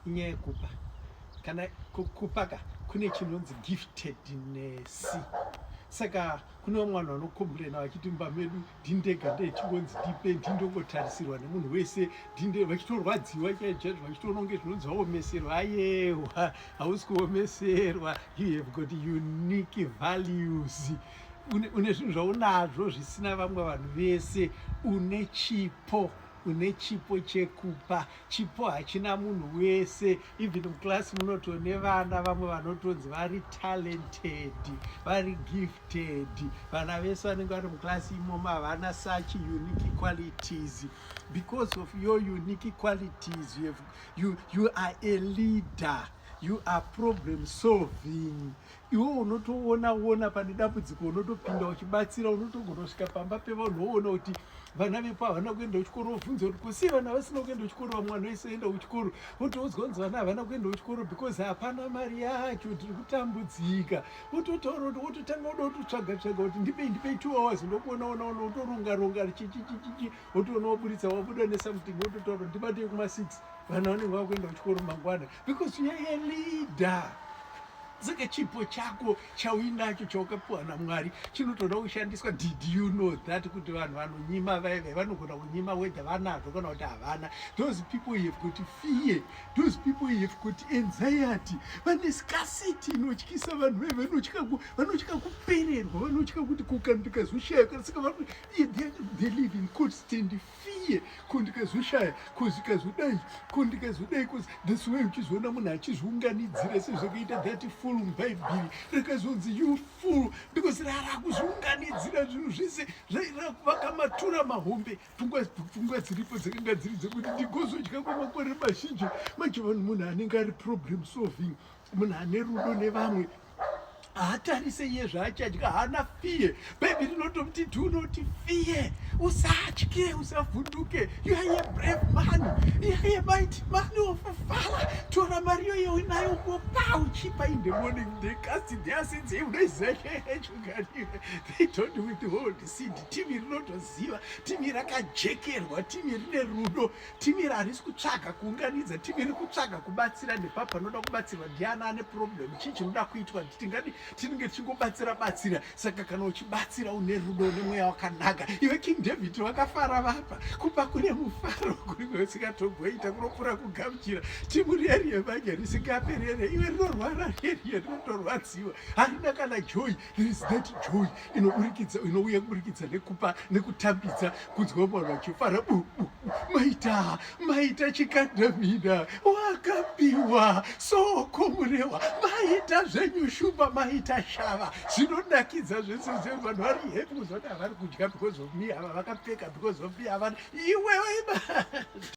inyaya yekupa. Kana kupaka kune chinonzi giftedness. Saka kune mwana anokomplaina vachiti mumba medu ndindega ndechingonzi ndipe ndindongotarisirwa nemunhu wese ndinde vachitorwadziwa chaizvo vachitononge zvinonzi vaomeserwa. Ayewa, hausi kuomeserwa. You have got unique values. Une zvinhu zvaunazvo zvisina vamwe vanhu vese. Une chipo chekupa. Chipo hachina munhu wese. Even muklasi munotone vana vamwe vanotonzi vari talented, vari gifted. Vana vese vanenge vari muklasi imomo havana such unique qualities. Because of your unique qualities, you are a leader. You are problem solving. Iwe unotoona pane dambudziko unotopinda uchibatsira, unotogona kusvika pamba pevanhu woona kuti vana vepo havana kuenda kuchikoro, wobvunza kuti kusi vana vasina kuenda kuchikoro, vamwe vana vese enda kuchikoro, wotoudzwa kunzi vana havana kuenda kuchikoro because hapana mari yacho, tiri kutambudzika. Wototaura kuti wototanga wototsvaga kuti ndipei 2 hours ndokuonaona wotoronga chichichichi, wotoona woburitsa wabuda nesomething, wototaura kuti ndibatei kuma6 vana vanenge vakuenda kuchikoro mangwana, because you are a leader. Saka chipo chako chauinacho chaukapiwa naMwari chinotoda kushandiswa. Did you know that kuti vanhu vanonyima vaive vanogona kunyima whether vanazvo kana kuti havana. Those people have got fear. Those people have got anxiety. Vane scarcity inotyisa vanhu vaive, vanotya kupererwa, vanotya kuti kukandikazoshaya. Saka they live in constant fear. Kundikazoshaya, kuzikazodai, kundikazodai. That's why uchizoona munhu achizviunganidzira sezvakaita that fool mubhaibheri rakazonzi you fool, because rakuzviunganidzira zvinhu zvese vakamatura mahombe. Pfungwa dziripo dzakanga dziri dzekuti ndigozodya kwamakore mazhinji. Manje munhu anenge ari problem solving, munhu ane rudo nevamwe, haatarise iye zvaachadya, haana fiye. Bhaibheri rinotomuti do not fear. Usatye, usavhunduke. You are a brave man. You are a mighty man of valor. Tora mari yoyo unayo ngopa uchipa in the morning. They cast their sins. They don't withhold seed. Timi rinotoziva. Timi rakajekerwa. Timi rine rudo. Timi harisi kutsvaga kuunganidza. Timi riri kutsvaga kubatsira nepapa anoda kubatsirwa. Ndiani ane problem? Chii chinoda kuitwa? Tinenge tichingobatsira. Saka kana uchibatsira une rudo nemweya wakanaka. Iwe King David wakafara vapa. Kupa kune mufaro kuri kusingatogweita kunopfuura kugamuchira. Timu riya vanya risingaperere. Iwe rinorwara riya rinotorwadziwa. Harina kana joy. There is that joy inouya kuburikidza nekupa nekutambidza, kunzwa vanhu vachifara. Maita chikandamina wakapiwa soko murewa, maita zvenyu shumba, maita shava. Zvinonakidza zvese vanhu vari happy kuzva kuti havari kudya because of me, ava vakapfeka because of me, havana iwewe.